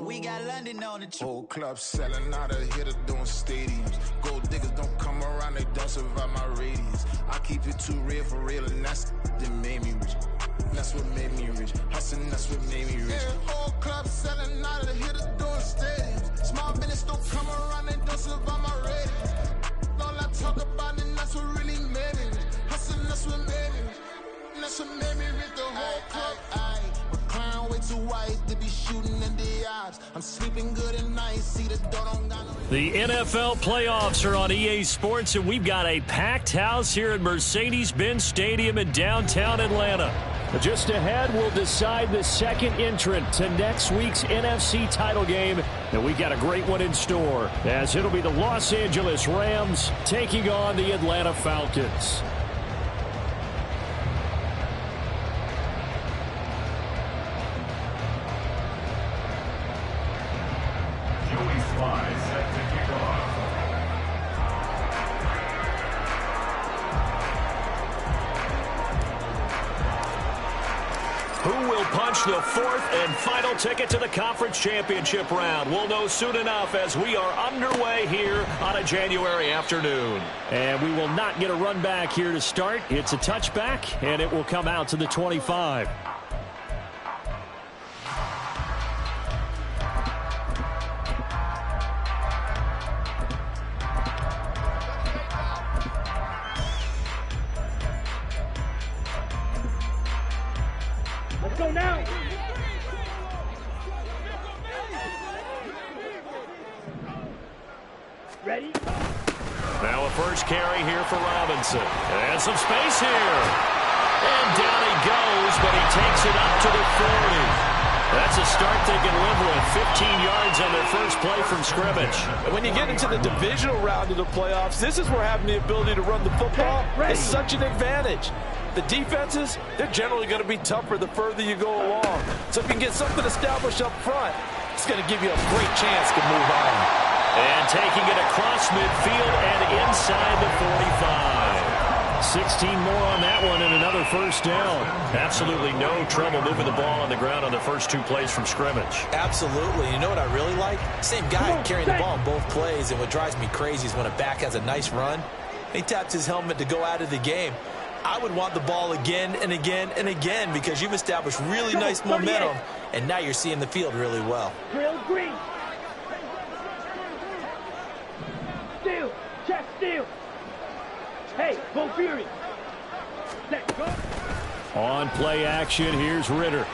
We got London on the whole club selling out of hitter doing stadiums. Gold diggers don't come around, they don't survive my radius. I keep it too real for real, and that's that made me rich. That's what made me rich. Hustling, that's what made me rich. Yeah, whole club selling out of the hitters doing stadiums. Small business don't come around, they don't survive my radius. All I talk about, and that's what really made me rich. Hustling, that's what made me rich. That's what made me rich. The whole club. Way too white to be shooting in the eyes. I'm sleeping good at night. See the door don't got no. The NFL playoffs are on EA Sports, and we've got a packed house here at Mercedes-Benz Stadium in downtown Atlanta. Just ahead, we'll decide the second entrant to next week's NFC title game, and we got a great one in store, as it'll be the Los Angeles Rams taking on the Atlanta Falcons. The fourth and final ticket to the conference championship round. We'll know soon enough as we are underway here on a January afternoon. And we will not get a run back here to start. It's a touchback, and it will come out to the 25. Let's go now. Ready? Now a first carry here for Robinson. And some space here. And down he goes, but he takes it up to the 40. That's a start they can live with. 15 yards on their first play from scrimmage. And when you get into the divisional round of the playoffs, this is where having the ability to run the football is such an advantage. The defenses, they're generally going to be tougher the further you go along. So if you can get something established up front, it's going to give you a great chance to move on. And taking it across midfield and inside the 45. 16 more on that one and another first down. Absolutely no trouble moving the ball on the ground on the first two plays from scrimmage. Absolutely. You know what I really like? Same guy carrying the ball in both plays, and what drives me crazy is when a back has a nice run, he taps his helmet to go out of the game. I would want the ball again and again and again because you've established really nice momentum, and now you're seeing the field really well. Drill green. Steal. Check steal. Hey, go Fury. Let's go. On play action, here's Ritter.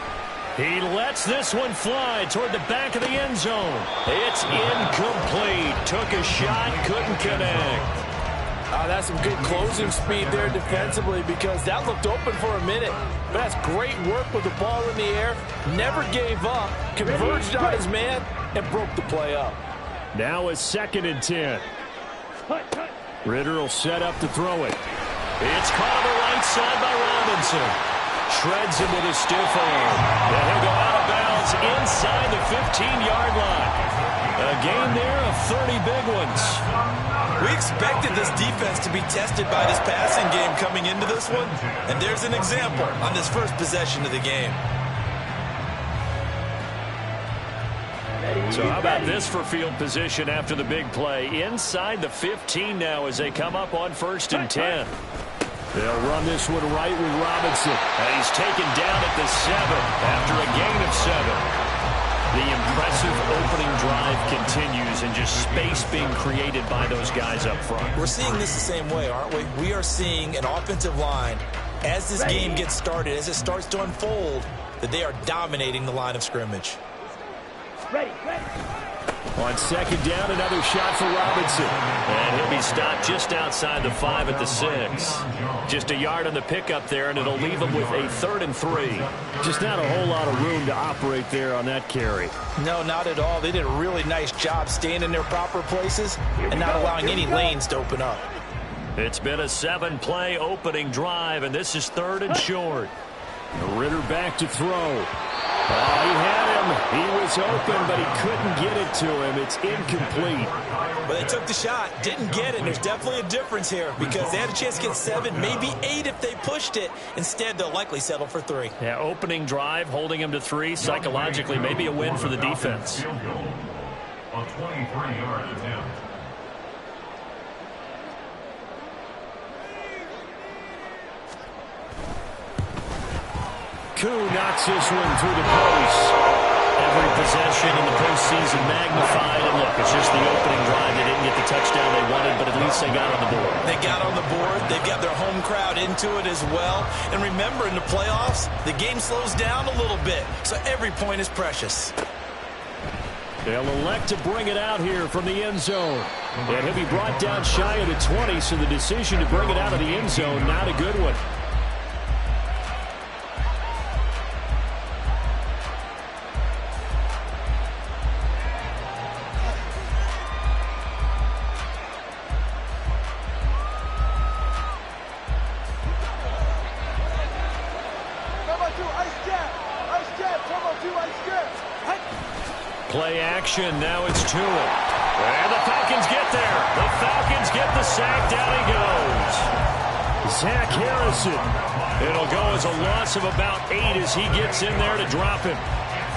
He lets this one fly toward the back of the end zone. It's incomplete. Took a shot, couldn't connect. That's some good closing speed there defensively because that looked open for a minute. But that's great work with the ball in the air. Never gave up. Converged on his man and broke the play up. Now a 2nd and 10. Ritter will set up to throw it. It's caught on the right side by Robinson. Shreds him with a stiff arm. And he'll go out of bounds inside the 15-yard line. A gain there of 30 big ones. We expected this defense to be tested by this passing game coming into this one, and there's an example on this first possession of the game. So how about this for field position after the big play? Inside the 15 now as they come up on 1st and 10. They'll run this one right with Robinson. And he's taken down at the 7 after a gain of 7. The impressive opening drive continues and just space being created by those guys up front. We're seeing this the same way, aren't we? We are seeing an offensive line, as this game gets started, as it starts to unfold, that they are dominating the line of scrimmage. Ready. On second down, another shot for Robinson. And he'll be stopped just outside the 5 at the 6. Just a yard on the pickup there, and it'll leave him with a 3rd and 3. Just not a whole lot of room to operate there on that carry. No, not at all. They did a really nice job staying in their proper places and not allowing any lanes to open up. It's been a 7-play opening drive, and this is 3rd and short. Ritter back to throw. He had him. He was open, but he couldn't get it to him. It's incomplete. But they took the shot, didn't get it. There's definitely a difference here because they had a chance to get 7, maybe 8 if they pushed it. Instead, they'll likely settle for 3. Yeah, opening drive, holding him to 3. Psychologically, maybe a win for the defense. A 23-yard attempt. Koo knocks this one through the post. Every possession in the postseason magnified. And look, it's just the opening drive. They didn't get the touchdown they wanted, but at least they got on the board. They got on the board. They've got their home crowd into it as well. And remember, in the playoffs, the game slows down a little bit. So every point is precious. They'll elect to bring it out here from the end zone. And he'll be brought down shy of the 20, so the decision to bring it out of the end zone, not a good one. Play action, now it's Tua. And the Falcons get there. The Falcons get the sack, down he goes. Zach Harrison. It'll go as a loss of about 8 as he gets in there to drop him.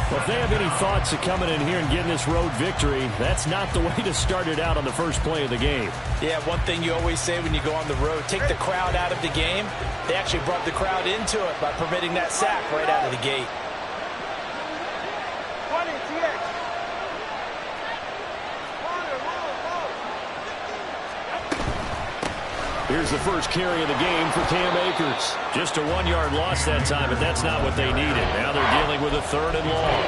Well, if they have any thoughts of coming in here and getting this road victory, that's not the way to start it out on the first play of the game. Yeah, one thing you always say when you go on the road, take the crowd out of the game. They actually brought the crowd into it by permitting that sack right out of the gate. Here's the first carry of the game for Cam Akers. Just a 1-yard loss that time, but that's not what they needed. Now they're dealing with a 3rd and long.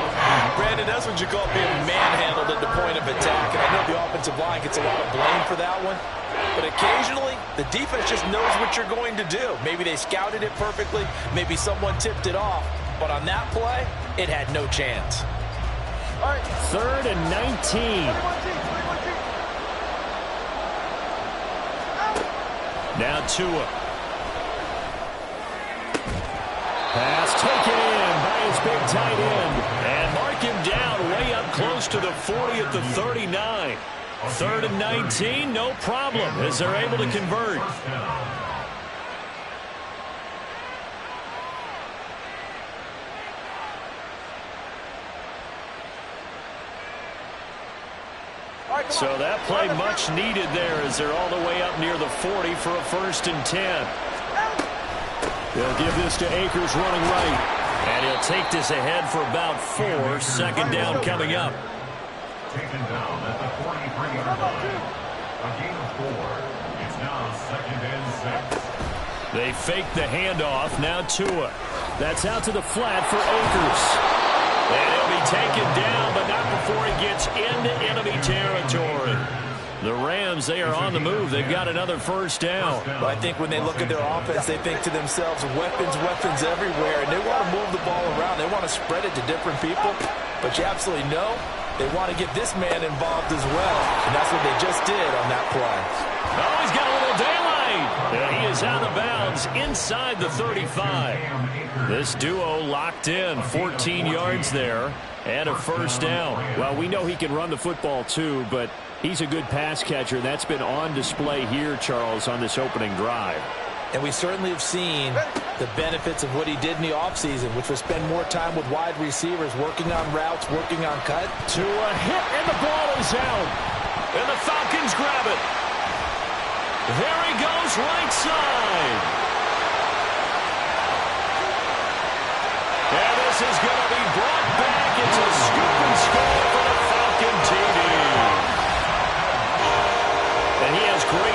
Brandon, that's what you call being manhandled at the point of attack. And I know the offensive line gets a lot of blame for that one. But occasionally, the defense just knows what you're going to do. Maybe they scouted it perfectly. Maybe someone tipped it off. But on that play, it had no chance. 3rd and 19. Now Tua. Pass taken in by his big tight end. And mark him down way up close to the 40 at the 39. 3rd and 19, no problem, as they're able to convert. So that play much needed there as they're all the way up near the 40 for a 1st and 10. They'll give this to Akers running right. And he'll take this ahead for about 4. 2nd down coming up. Taken down at the 43-yard line. A gain of 4. It's now 2nd and 6. They fake the handoff. Now Tua. That's out to the flat for Akers. And he'll be taken down, but not before he gets into enemy territory. The Rams, they are on the move. They've got another 1st down. But I think when they look at their offense, they think to themselves, weapons everywhere. And they want to move the ball around. They want to spread it to different people. But you absolutely know they want to get this man involved as well. And that's what they just did on that play. Oh, he's got a little daylight. And he is out of bounds inside the 35. This duo locked in, 14 yards there, and a 1st down. Well, we know he can run the football too, but he's a good pass catcher. That's been on display here, Charles, on this opening drive. And we certainly have seen the benefits of what he did in the offseason, which was spend more time with wide receivers, working on routes, working on cut. To a hit, and the ball is out. And the Falcons grab it. There he goes, right side. And this is going to be brought back. It's a scoop and score for the Falcons.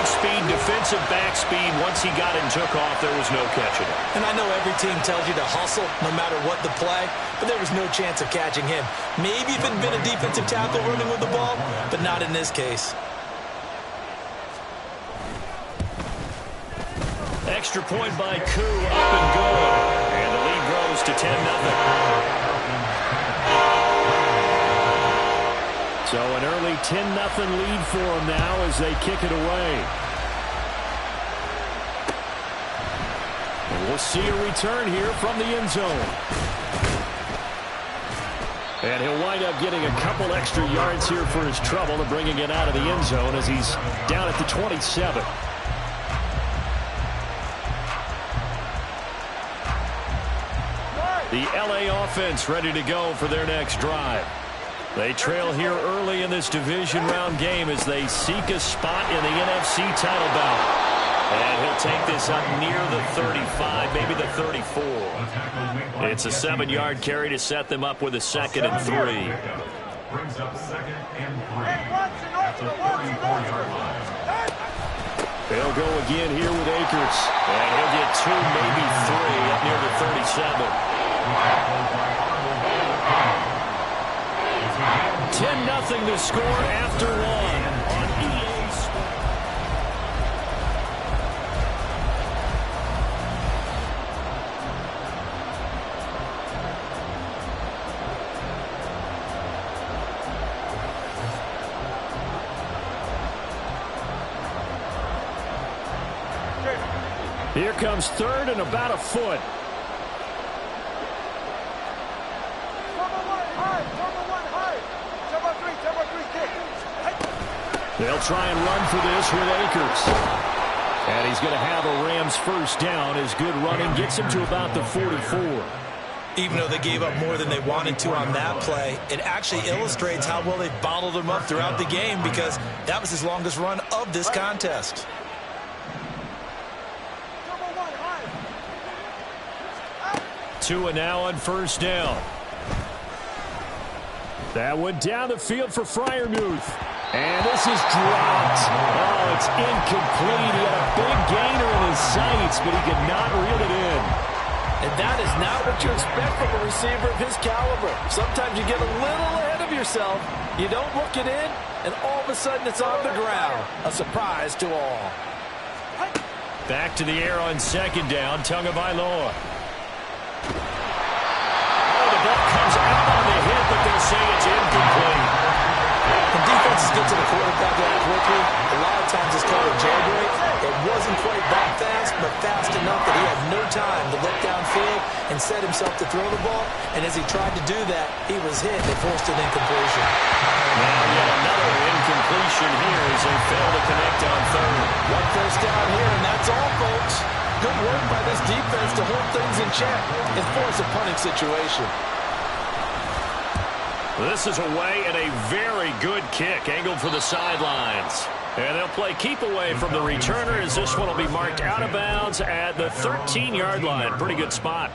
outspeed, defensive back speed. Once he got it and took off, there was no catching it. And I know every team tells you to hustle no matter what the play, but there was no chance of catching him. Maybe if it had been a defensive tackle running with the ball, but not in this case. Extra point by Koo, up and good. And the lead grows to 10-0. So an early 10-0 lead for them now as they kick it away. And we'll see a return here from the end zone. And he'll wind up getting a couple extra yards here for his trouble and bringing it out of the end zone as he's down at the 27. The LA offense ready to go for their next drive. They trail here early in this division round game as they seek a spot in the NFC title bout. And he'll take this up near the 35, maybe the 34. It's a 7-yard carry to set them up with a 2nd and 3. Brings up 2nd and 3 at the 34-yard line. They'll go again here with Akers. And he'll get 2, maybe 3 up near the 37. 10-0 to score after 1 on EA Sports. Here comes 3rd and about a foot. They'll try and run for this with Akers. And he's going to have a Rams first down as good running gets him to about the 44. Even though they gave up more than they wanted to on that play, it actually illustrates how well they bottled him up throughout the game because that was his longest run of this contest. Tua now on first down. That one down the field for Freiermuth. And this is dropped. Oh, it's incomplete. He had a big gainer in his sights, but he could not reel it in. And that is not what you expect from a receiver of his caliber. Sometimes you get a little ahead of yourself. You don't look it in, and all of a sudden it's on the ground. A surprise to all. Back to the air on 2nd down. Tagovailoa. Oh, the ball comes out on the hit, but they'll say it's incomplete. When defenses get to the quarterback that quickly, a lot of times it's called a jailbreak. It wasn't quite that fast, but fast enough that he had no time to look downfield and set himself to throw the ball. And as he tried to do that, he was hit and forced an incompletion. Now yet another incompletion here as they fail to connect on 3rd. One first down here, and that's all, folks. Good work by this defense to hold things in check and force a punting situation. This is away and a very good kick angled for the sidelines. And they'll play keep away from the returner as this one will be marked out of bounds at the 13-yard line. Pretty good spot.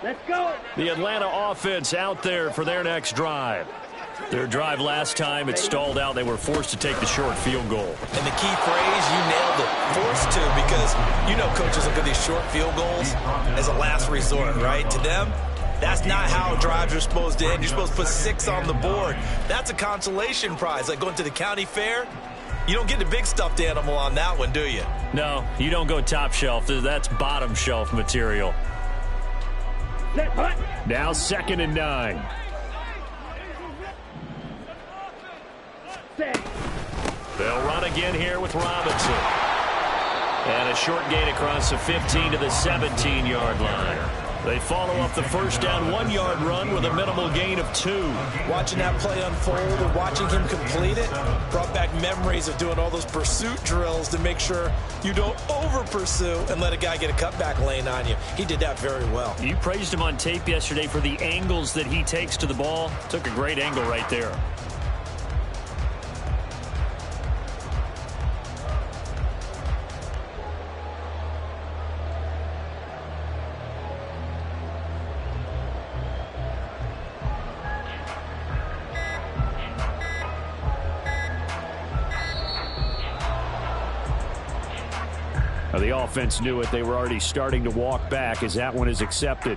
Let's go. The Atlanta offense out there for their next drive. Their drive last time, it stalled out. They were forced to take the short field goal. And the key phrase, you nailed it, forced to, because you know coaches look at these short field goals as a last resort, right? To them, that's not how drives are supposed to end. You're supposed to put 6 on the board. That's a consolation prize, like going to the county fair. You don't get the big stuffed animal on that one, do you? No, you don't go top shelf. That's bottom shelf material. Now 2nd and 9. They'll run again here with Robinson. And a short gain across the 15 to the 17-yard line. They follow up the first down 1-yard run with a minimal gain of 2. Watching that play unfold and watching him complete it brought back memories of doing all those pursuit drills to make sure you don't over-pursue and let a guy get a cutback lane on you. He did that very well. You praised him on tape yesterday for the angles that he takes to the ball. Took a great angle right there. Now, the offense knew it. They were already starting to walk back as that one is accepted.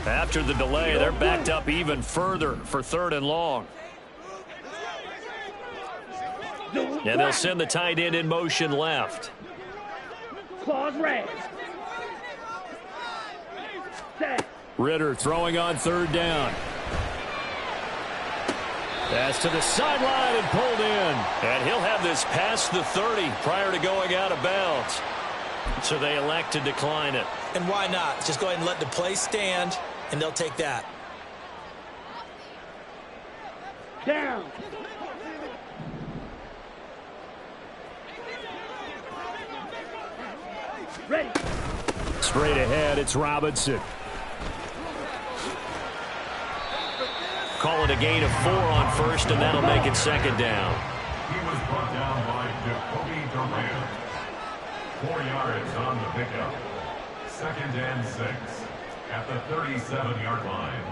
After the delay, they're backed up even further for 3rd and long. And they'll send the tight end in motion left. Claws red. Ritter throwing on 3rd down. Pass to the sideline and pulled in. And he'll have this past the 30 prior to going out of bounds. So they elect to decline it. And why not? Just go ahead and let the play stand, and they'll take that. Down. Ready. Straight ahead, it's Robinson. Call it a gain of 4 on 1st, and that'll make it 2nd down. He was brought down by Jacoby Durant. 4 yards on the pickup. 2nd and 6 at the 37-yard line.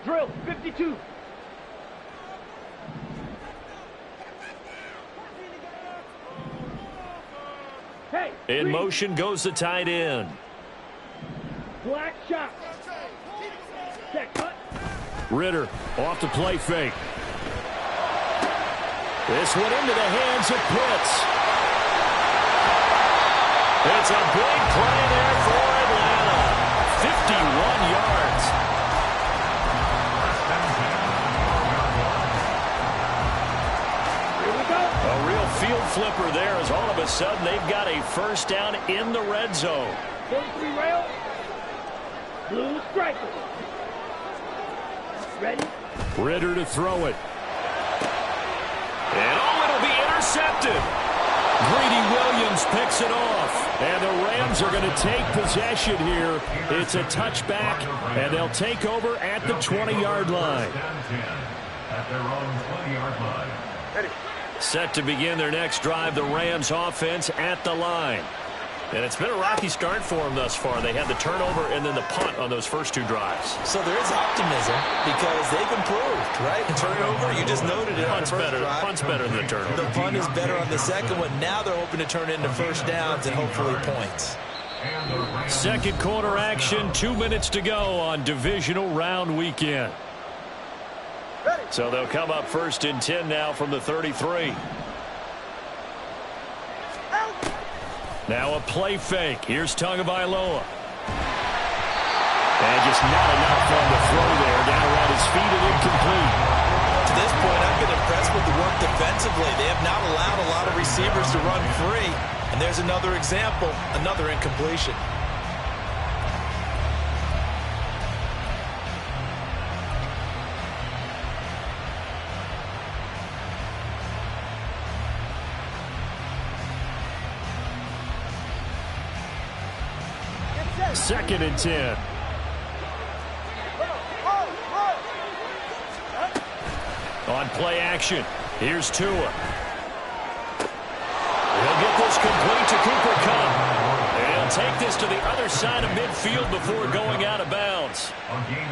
Drill 52. Hey, In green. motion goes the tight end. Black shot. Check cut. Ritter off the play fake. This one into the hands of Pitts. It's a big play there for Atlanta. 51 yards. Here we go. A real field flipper there as all of a sudden they've got a 1st down in the red zone. 43 rail. Blue striker. Ready. Ritter to throw it. And it'll be intercepted. Greedy Williams picks it off. And the Rams are going to take possession here. It's a touchback, and they'll take over at the 20-yard line. At their own 20-yard line. Set to begin their next drive, the Rams offense at the line. And it's been a rocky start for them thus far. They had the turnover and then the punt on those first 2 drives. So there is optimism because they've improved, right? The turnover, you just noted it. Punt's better than the turnover. The punt is better on the second one. Now they're hoping to turn it into 1st downs and hopefully points. Second quarter action, 2 minutes to go on divisional round weekend. So they'll come up 1st and 10 now from the 33. Now a play fake. Here's Tagovailoa. And just not enough on the throw there. Down around his feet and incomplete. To this point, I've been impressed with the work defensively. They have not allowed a lot of receivers to run free. And there's another example, another incompletion. Second and 10. On play action, here's Tua. He'll get this complete to Cooper Kupp. And he'll take this to the other side of midfield before going out of bounds.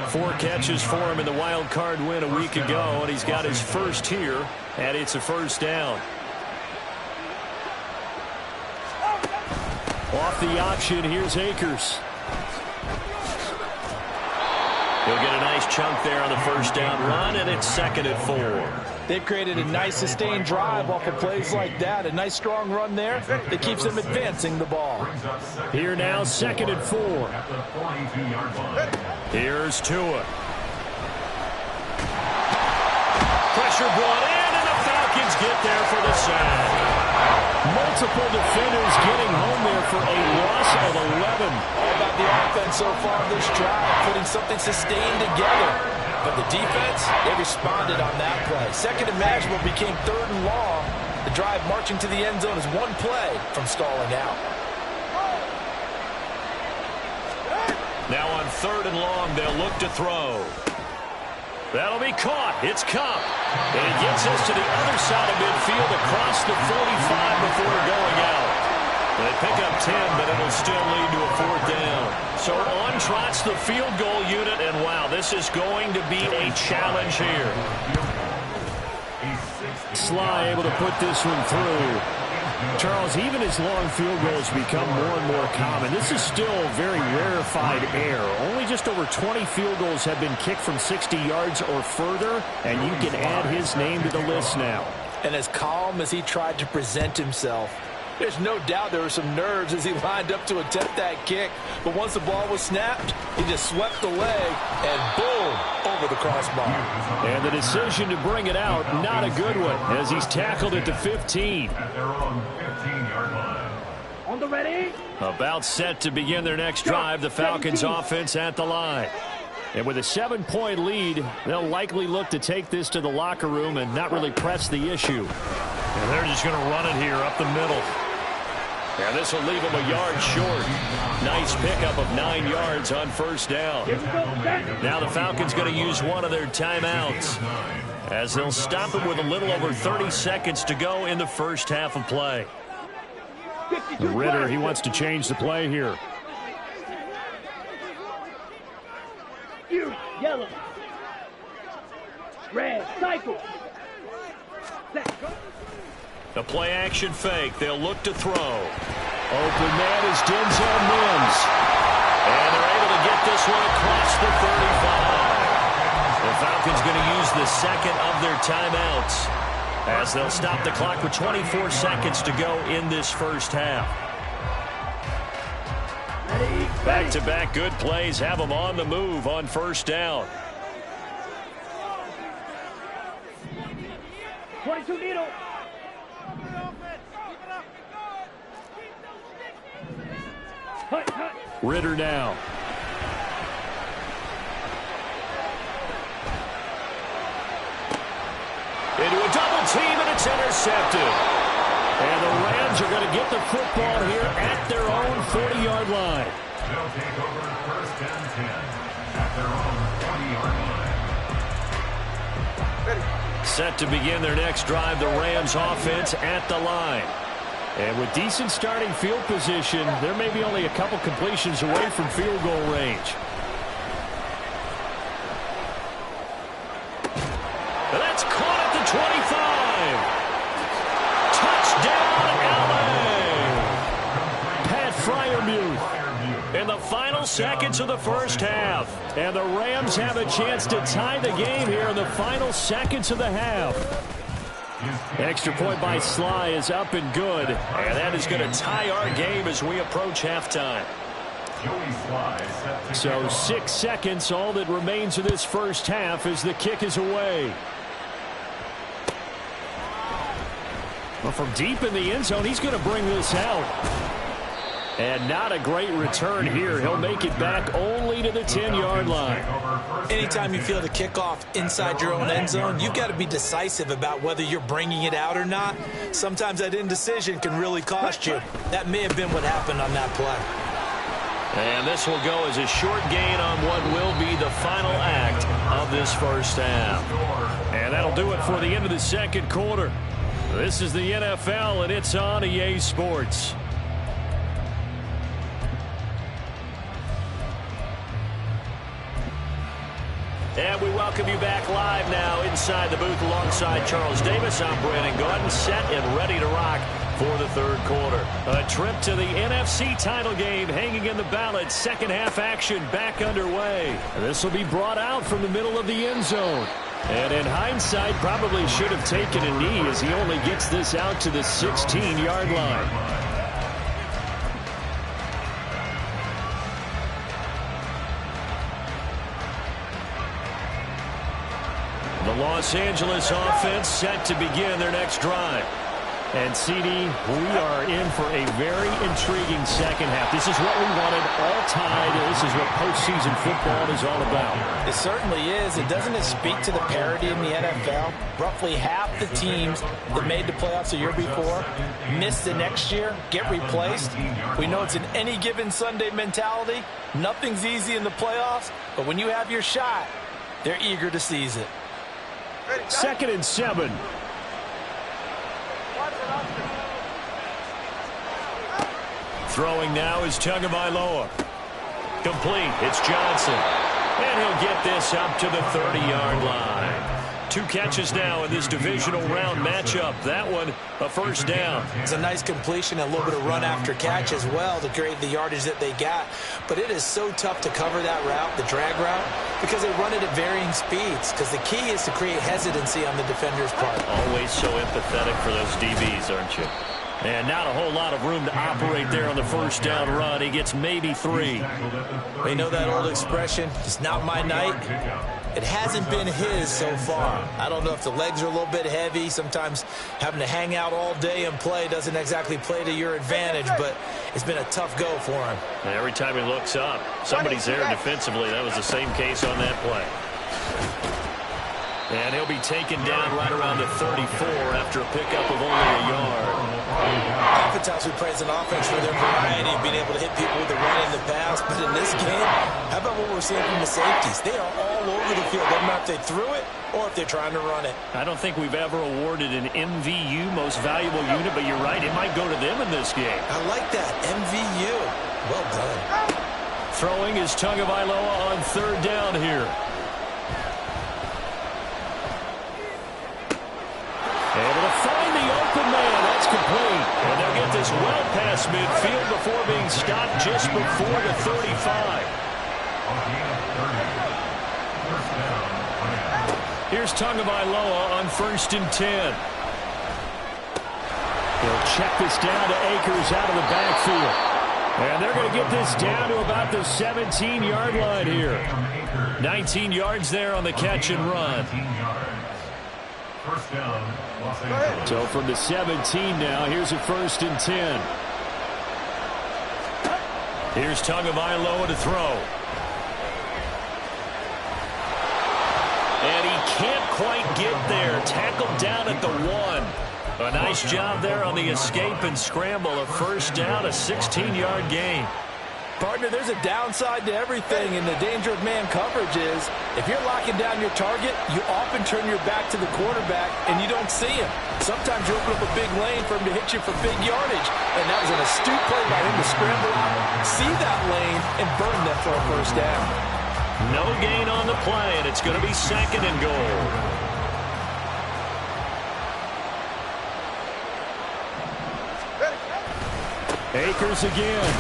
4 catches for him in the wild card win a week ago, and he's got his first here, and it's a 1st down. Off the option, here's Akers. He'll get a nice chunk there on the 1st down run, and it's 2nd and 4. They've created a nice sustained drive off of plays like that. A nice strong run there that keeps them advancing the ball. Here now, 2nd and 4. At the 42-yard line. Here's Tua. Pressure brought in, and the Falcons get there for the sack. Multiple defenders getting home there for a loss of 11. All about the offense so far this drive, putting something sustained together. But the defense, they responded on that play. 2nd and manageable became 3rd and long. The drive marching to the end zone is 1 play from stalling out. Now on 3rd and long, they'll look to throw. That'll be caught. It's Cup. And it gets us to the other side of midfield across the 45 before going out. They pick up 10, but it'll still lead to a 4th down. So on trots the field goal unit, and wow, this is going to be a challenge here. Sly able to put this one through. Charles, even as long field goals become more and more common, this is still very rarefied air. Only just over 20 field goals have been kicked from 60 yards or further, and you can add his name to the list now. And as calm as he tried to present himself, there's no doubt there were some nerves as he lined up to attempt that kick. But once the ball was snapped, he just swept the leg and boom, over the crossbar. And the decision to bring it out, not a good one, as he's tackled at the 15. At their own 15-yard line. On the ready. About set to begin their next drive, the Falcons offense at the line. And with a 7-point lead, they'll likely look to take this to the locker room and not really press the issue. And they're just going to run it here up the middle. And this will leave them a yard short. Nice pickup of 9 yards on 1st down. Now the Falcons going to use one of their timeouts, as they'll stop it with a little over 30 seconds to go in the first half of play. Ritter, he wants to change the play here. Yellow. Red. Cycle. The play action fake. They'll look to throw. Open man is Denzel Mims. And they're able to get this one across the 35. The Falcons going to use the second of their timeouts, as they'll stop the clock with 24 seconds to go in this first half. Back-to-back good plays have them on the move on 1st down. 22 needle. Ritter now. Into a double team, and it's intercepted. And the Rams are going to get the football here at their own 40-yard line. They'll take over 1st and 10 at their own 40-yard line. Set to begin their next drive, the Rams offense at the line. And with decent starting field position, there may be only a couple completions away from field goal range. And that's caught at the 25. Touchdown, LA! Pat Freiermuth in the final seconds of the first half. And the Rams have a chance to tie the game here in the final seconds of the half. Extra point by Sly is up and good. And that is going to tie our game as we approach halftime. So 6 seconds, all that remains of this first half as the kick is away. Well, from deep in the end zone, he's going to bring this out. And not a great return here. He'll make it back only to the 10-yard line. Anytime you feel the kickoff inside your own end zone, you've got to be decisive about whether you're bringing it out or not. Sometimes that indecision can really cost you. That may have been what happened on that play. And this will go as a short gain on what will be the final act of this first half. And that'll do it for the end of the second quarter. This is the NFL, and it's on EA Sports. And we welcome you back live now inside the booth alongside Charles Davis. I'm Brandon Gordon, set and ready to rock for the third quarter. A trip to the NFC title game hanging in the balance. Second half action back underway. This will be brought out from the middle of the end zone. And in hindsight, probably should have taken a knee as he only gets this out to the 16-yard line. The Los Angeles offense set to begin their next drive. And, CD, we are in for a very intriguing second half. This is what we wanted, all tied. This is what postseason football is all about. It certainly is. And doesn't it speak to the parity in the NFL? Roughly half the teams that made the playoffs the year before miss the next year, get replaced. We know it's an any given Sunday mentality. Nothing's easy in the playoffs, but when you have your shot, They're eager to seize it. 2nd and 7. Throwing now is Tagovailoa. Complete. It's Johnson. And he'll get this up to the 30-yard line. 2 catches now in this divisional round matchup. That one, a first down. It's a nice completion and a little bit of run after catch as well to create the yardage that they got. But it is so tough to cover that route, the drag route, because they run it at varying speeds. Because the key is to create hesitancy on the defender's part. Always so empathetic for those DBs, aren't you? And not a whole lot of room to operate there on the first down run. He gets maybe 3. They know that old expression, it's not my night. It hasn't been his so far. I don't know if the legs are a little bit heavy. Sometimes having to hang out all day and play doesn't exactly play to your advantage, but it's been a tough go for him. And every time he looks up, somebody's there defensively. That was the same case on that play. And he'll be taken down right around the 34 after a pickup of only a yard. Oftentimes we praise an offense for their variety of being able to hit people with the run in the pass, but in this game, how about what we're seeing from the safeties? They are all over the field. Doesn't matter if they threw it or if they're trying to run it. I don't think we've ever awarded an MVU, most valuable unit, but you're right, it might go to them in this game. I like that, MVU. Well done. Throwing is Tagovailoa on 3rd down here. Able to find the open man. That's complete. And they'll get this well past midfield before being stopped just before the 35. Here's Tagovailoa on 1st and 10. He'll check this down to Akers out of the backfield. And they're going to get this down to about the 17-yard line here. 19 yards there on the catch and run. First down, Los Angeles. So from the 17 now, here's a 1st and 10. Here's Tagovailoa to throw. And he can't quite get there. Tackled down at the 1. A nice job there on the escape and scramble. A first down, a 16-yard gain. Partner, there's a downside to everything, and the danger of man coverage is if you're locking down your target, you often turn your back to the quarterback and you don't see him. Sometimes you open up a big lane for him to hit you for big yardage, and that was an astute play by him to scramble out, see that lane, and burn them for a first down. No gain on the play, and it's going to be 2nd and goal. Akers again.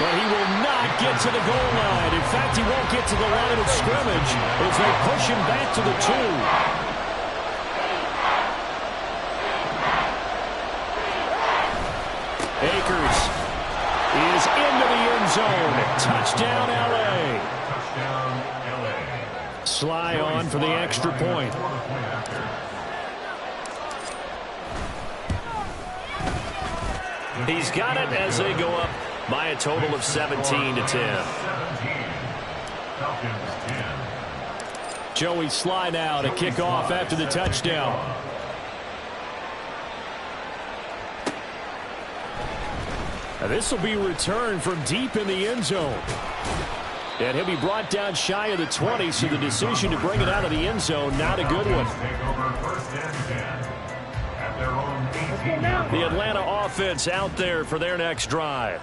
But he will not get to the goal line. In fact, he won't get to the line of scrimmage as they push him back to the 2. Akers is into the end zone. Touchdown, L.A. Touchdown, L.A. Sly on for the extra point. He's got it as they go up by a total of 17 to 10. Joey Sly now to kick off after the touchdown. Now this will be returned from deep in the end zone. And he'll be brought down shy of the 20, so the decision to bring it out of the end zone, not a good one. The Atlanta offense out there for their next drive.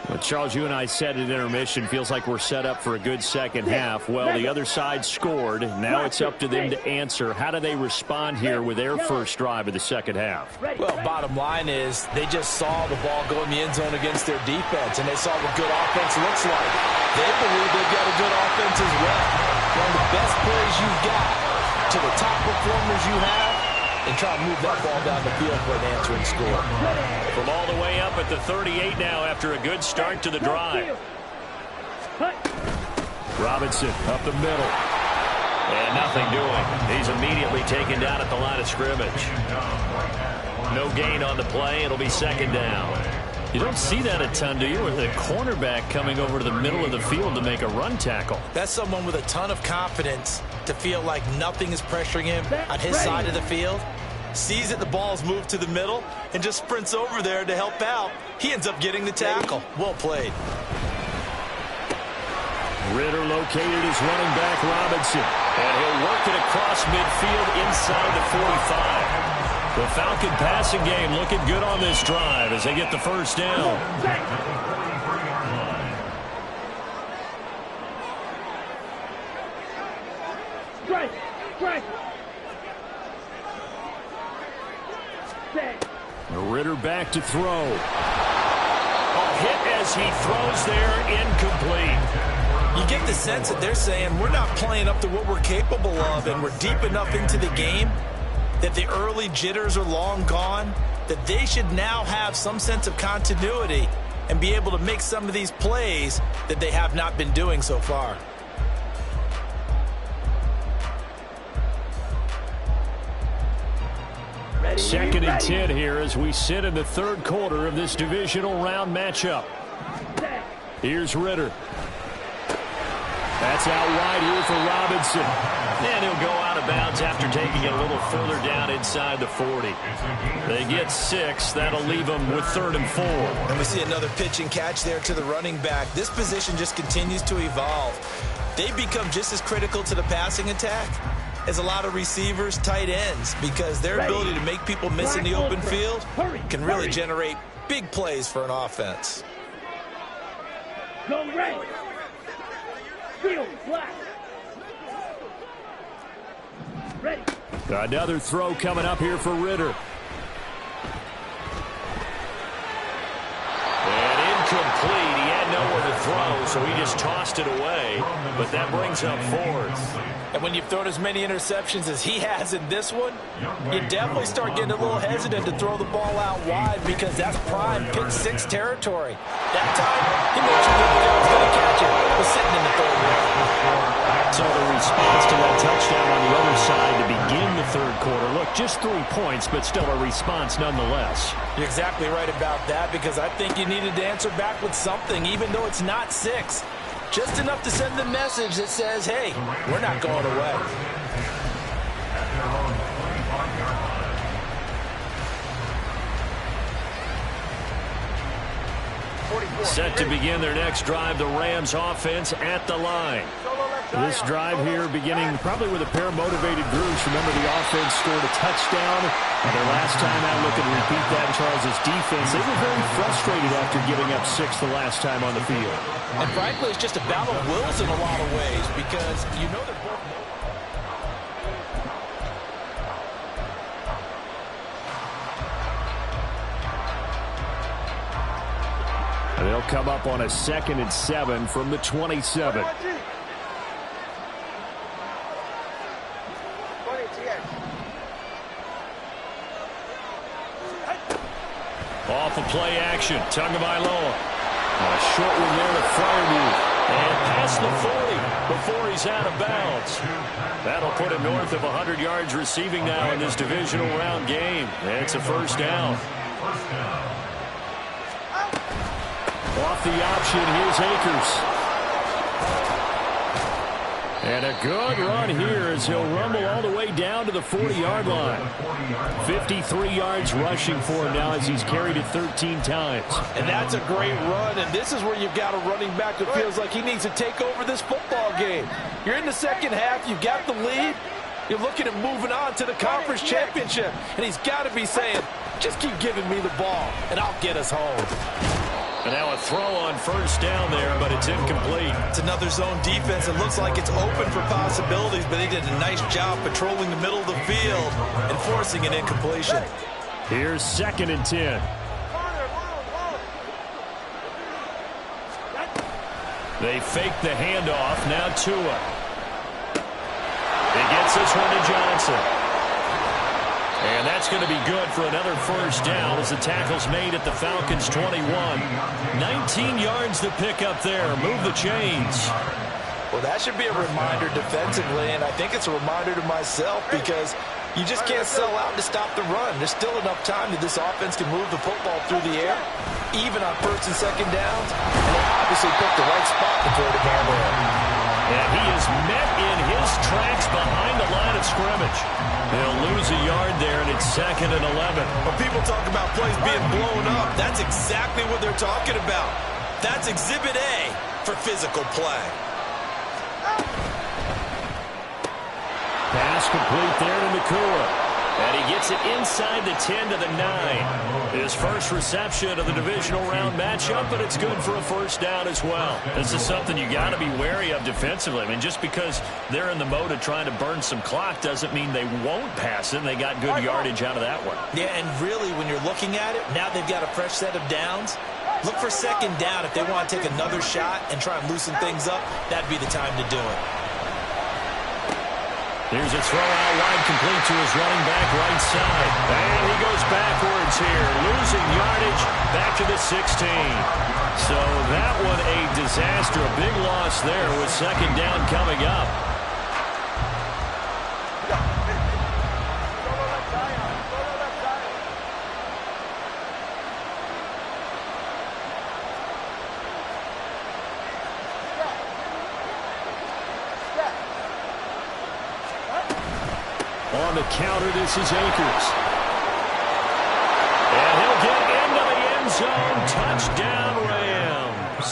Well, Charles, you and I said at intermission, feels like we're set up for a good second half. Well, the other side scored. Now it's up to them to answer. How do they respond here with their first drive of the second half? Well, bottom line is they just saw the ball go in the end zone against their defense, and they saw what good offense looks like. They believe they've got a good offense as well. One of the best plays you've got to the top performers you have, and try to move that ball down the field for an answering score. From all the way up at the 38 now after a good start to the drive. Robinson up the middle. And nothing doing. He's immediately taken down at the line of scrimmage. No gain on the play. It'll be 2nd down. You don't see that a ton, do you? With a cornerback coming over to the middle of the field to make a run tackle. That's someone with a ton of confidence to feel like nothing is pressuring him on his side of the field. Sees that the ball's moved to the middle and just sprints over there to help out. He ends up getting the tackle. Well played. Ritter located his running back Robinson. And he'll work it across midfield inside the 45. The Falcon passing game looking good on this drive as they get the first down. Ritter back to throw. A hit as he throws there, incomplete. You get the sense that they're saying we're not playing up to what we're capable of, and we're deep enough into the game that the early jitters are long gone, that they should now have some sense of continuity and be able to make some of these plays that they have not been doing so far. Second and 10 here as we sit in the third quarter of this divisional round matchup. Here's Ritter. That's out wide here for Robinson. And he'll go out of bounds after taking it a little further down inside the 40. They get 6. That'll leave them with 3rd and 4. And we see another pitch and catch there to the running back. This position just continues to evolve. They become just as critical to the passing attack as a lot of receivers, tight ends, because their ability to make people miss in the open field can really generate big plays for an offense. Go red. Field black. Ready. Another throw coming up here for Ritter. And incomplete. He had nowhere to throw, so he just tossed it away. But that brings up 4th. And when you've thrown as many interceptions as he has in this one, you definitely start getting a little hesitant to throw the ball out wide because that's prime pick 6 territory. That time, he made sure the guy was going to catch it. Was sitting in the 3rd round. So the response to that touchdown on the other side to begin the third quarter. Look, just 3 points, but still a response nonetheless. You're exactly right about that because I think you needed to answer back with something, even though it's not 6. Just enough to send the message that says, hey, we're not going away. Set to begin their next drive, the Rams offense at the line. This drive here beginning probably with a pair of motivated groups. Remember, the offense scored a touchdown. And their last time out, look and repeat that in Charles' defense. They were very frustrated after giving up 6 the last time on the field. And frankly, it's just a battle of wills in a lot of ways because you know they're both... They'll come up on a 2nd and 7 from the 27. Off of play action, Tagovailoa. A short one there to Freiermuth. And past the 40 before he's out of bounds. That'll put him north of 100 yards receiving now in this divisional round game. And it's a first down. Off the option, here's Akers. And a good run here as he'll rumble all the way down to the 40-yard line. 53 yards rushing for him now as he's carried it 13 times. And that's a great run, and this is where you've got a running back that feels like he needs to take over this football game. You're in the second half, you've got the lead, you're looking at moving on to the conference championship, and he's got to be saying, just keep giving me the ball, and I'll get us home. And now a throw on first down there, but it's incomplete. It's another zone defense. It looks like it's open for possibilities, but they did a nice job patrolling the middle of the field and forcing an incompletion. Here's 2nd and 10. They fake the handoff. Now Tua. He gets this one to Johnson. And that's going to be good for another first down as the tackle's made at the Falcons' 21. 19 yards to pick up there. Move the chains. Well, that should be a reminder defensively, and I think it's a reminder to myself because you just can't sell out to stop the run. There's still enough time that this offense can move the football through the air, even on 1st and 2nd downs, and they obviously picked the right spot to throw the ball there. And he is met in his tracks behind the line of scrimmage. He'll lose a yard there, and it's 2nd and 11. When people talk about plays being blown up, that's exactly what they're talking about. That's Exhibit A for physical play. Pass complete there to Nakua. And he gets it inside the 10 to the 9. His first reception of the divisional round matchup, but it's good for a first down as well. This is something you got to be wary of defensively. I mean, just because they're in the mode of trying to burn some clock doesn't mean they won't pass it, and they got good yardage out of that one. Yeah, and really, when you're looking at it, now they've got a fresh set of downs. Look for second down. If they want to take another shot and try and loosen things up, that'd be the time to do it. Here's a throw out wide complete to his running back right side. And he goes backwards here, losing yardage back to the 16. So that one a disaster, a big loss there with second down coming up. On the counter, this is Akers. And he'll get into the end zone. Touchdown, Rams.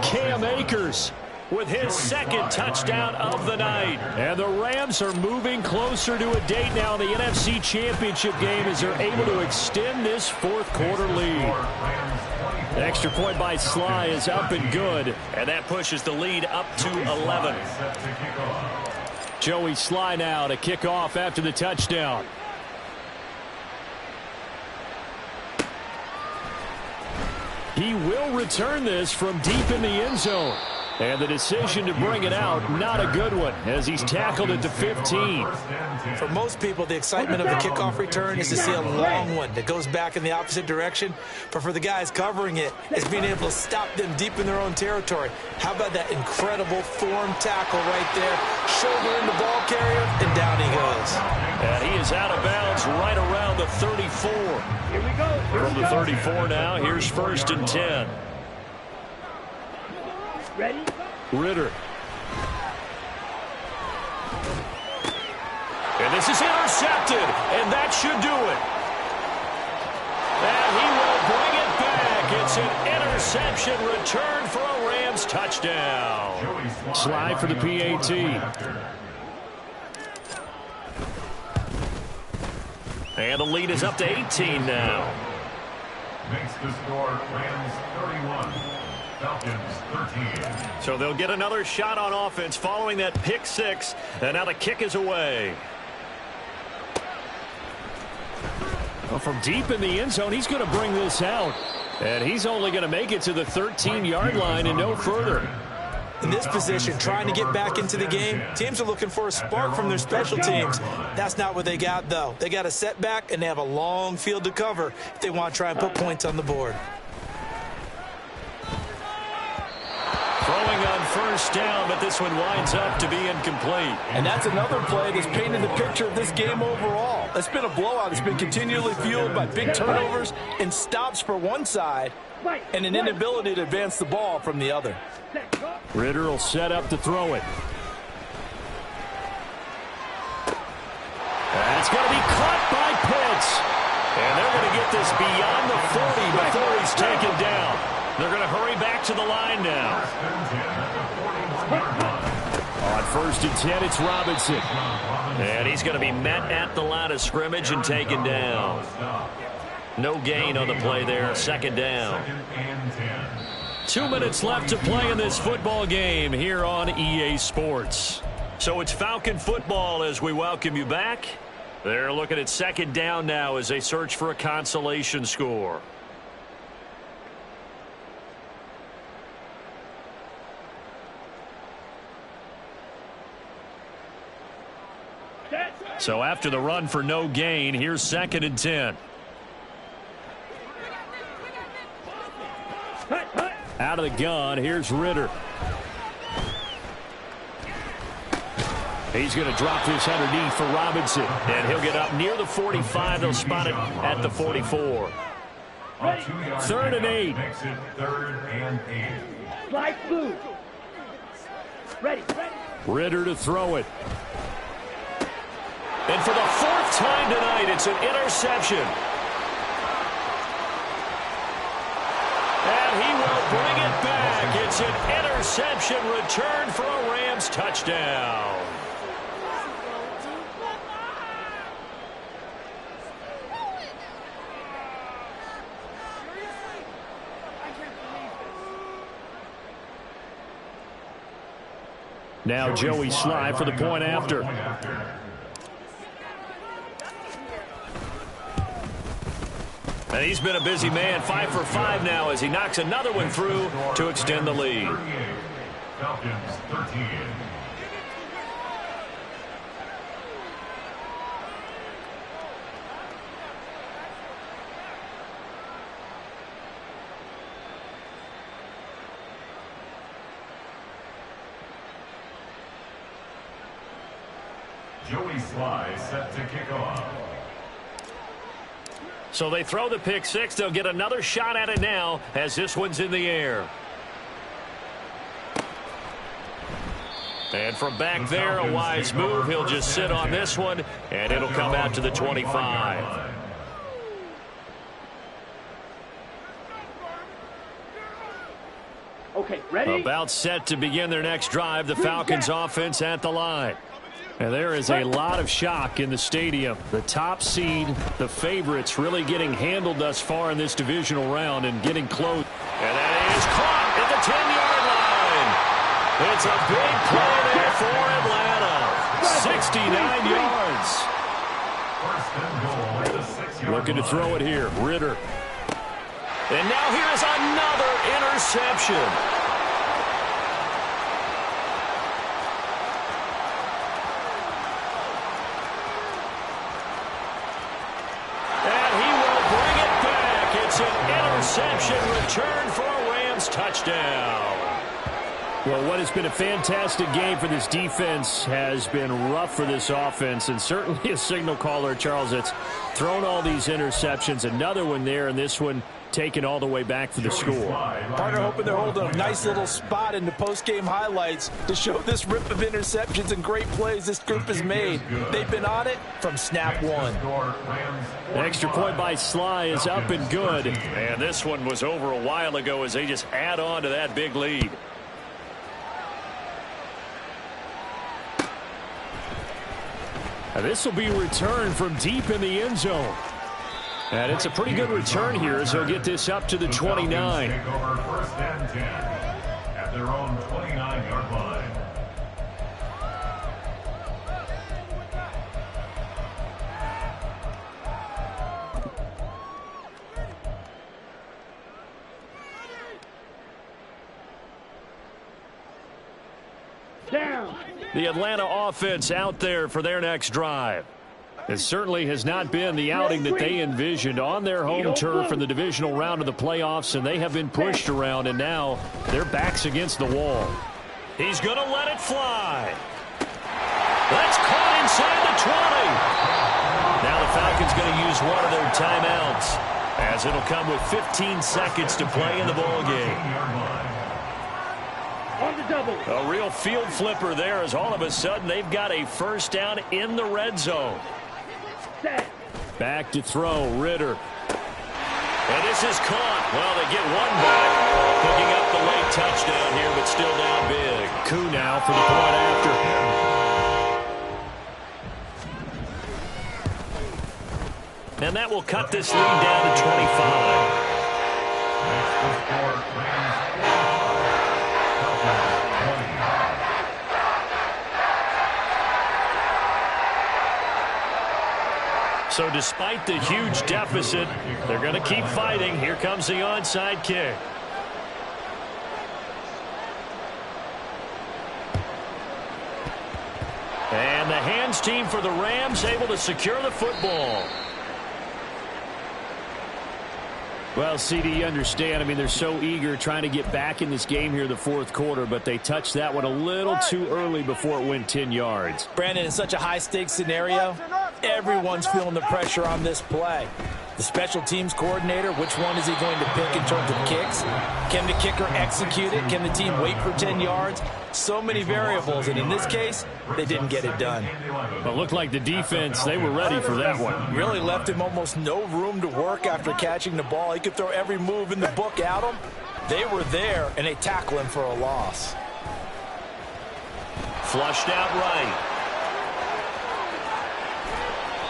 Cam Akers with his second touchdown of the night. And the Rams are moving closer to a date now in the NFC Championship game as they're able to extend this fourth quarter lead. The extra point by Sly is up and good, and that pushes the lead up to 11. Joey Sly now to kick off after the touchdown. He will return this from deep in the end zone. And the decision to bring it out, not a good one, as he's tackled at the 15. For most people, the excitement of the kickoff return is to see a long one that goes back in the opposite direction. But for the guys covering it, it's being able to stop them deep in their own territory. How about that incredible form tackle right there? Shoulder in the ball carrier, and down he goes. And he is out of bounds right around the 34. Here we go. From the 34 now, here's 1st and 10. Ready? Ritter. And this is intercepted, and that should do it. And he will bring it back. It's an interception return for a Rams touchdown. Slide for the PAT. And the lead is up to 18 now. Makes the score Rams 31. Falcons 13. So they'll get another shot on offense following that pick six. And now the kick is away. Well, from deep in the end zone, he's going to bring this out. And he's only going to make it to the 13-yard line and no further. In this position, trying to get back into the game, teams are looking for a spark from their special teams. That's not what they got, though. They got a setback, and they have a long field to cover if they want to try and put points on the board. Throwing on first down, but this one winds up to be incomplete. And that's another play that's painted the picture of this game overall. It's been a blowout. It's been continually fueled by big turnovers and stops for one side and an inability to advance the ball from the other. Ritter will set up to throw it. That's going to be caught by Pitts. And they're going to get this beyond the 40 before he's taken down. They're going to hurry back to the line now. On 1st and 10, it's Robinson. And he's going to be met at the line of scrimmage and taken down. No gain on the play there, 2nd down. 2 minutes left to play in this football game here on EA Sports. So it's Falcon football as we welcome you back. They're looking at 2nd down now as they search for a consolation score. So after the run for no gain, here's 2nd and 10. Out of the gun, here's Ritter. He's going to drop this underneath for Robinson. And he'll get up near the 45. They'll spot it at the 44. 3rd and 8. Makes it 3rd and 8. Slide blue. Ready. Ritter to throw it. And for the 4th time tonight, it's an interception. And he will bring it back. It's It's an interception return for a Rams touchdown. Now Joey Sly for the point after. And he's been a busy man, 5 for 5 now as he knocks another one through to extend the lead. Falcons 13. Joey Sly set to kick off. So they throw the pick six. They'll get another shot at it now as this one's in the air. And from back there, a wise move. He'll just sit on this one, and it'll come out to the 25. Okay, ready? About set to begin their next drive. The Falcons offense at the line. And there is a lot of shock in the stadium. The top seed, the favorites, really getting handled thus far in this divisional round and getting close. And that is caught at the 10-yard line. It's a big play there for Atlanta. 69 yards. Looking to throw it here. Ritter. And now here's another interception. Interception return for a Rams touchdown. Well, what has been a fantastic game for this defense has been rough for this offense, and certainly a signal caller, Charles, that's thrown all these interceptions. Another one there, and this one taken all the way back for the score. Partner hoping they're holding a nice little spot in the post-game highlights to show this rip of interceptions and great plays this group has made. They've been on it from snap one. The extra point by Sly is up and good. And this one was over a while ago as they just add on to that big lead. And this will be returned from deep in the end zone. And it's a pretty good return here as he'll get this up to the 29. Take over first and 10 at their own 29-yard line. Down. The Atlanta offense out there for their next drive. It certainly has not been the outing that they envisioned on their home turf in the divisional round of the playoffs, and they have been pushed around, and now their backs against the wall. He's going to let it fly. That's caught inside the 20. Now the Falcons going to use one of their timeouts as it'll come with 15 seconds to play in the ball game. On the double. A real field flipper there as all of a sudden they've got a first down in the red zone. Set. Back to throw, Ritter. And this is caught. Well, they get one back. Picking up the late touchdown here, but still down big. Coup now for the point after. And that will cut this lead down to 25. So despite the huge deficit, they're going to keep fighting. Here comes the onside kick. And the hands team for the Rams able to secure the football. Well, CD, you understand. I mean, they're so eager trying to get back in this game here in the fourth quarter, but they touched that one a little too early before it went 10 yards. Brandon, in such a high-stakes scenario, everyone's feeling the pressure on this play. The special teams coordinator, which one is he going to pick in terms of kicks? Can the kicker execute it? Can the team wait for 10 yards? So many variables, and in this case, they didn't get it done. Well, it looked like the defense, they were ready for that one. Really left him almost no room to work after catching the ball. He could throw every move in the book at him, They were there, and they tackle him for a loss. Flushed out right.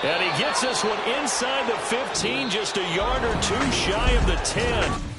And he gets this one inside the 15, just a yard or two shy of the 10.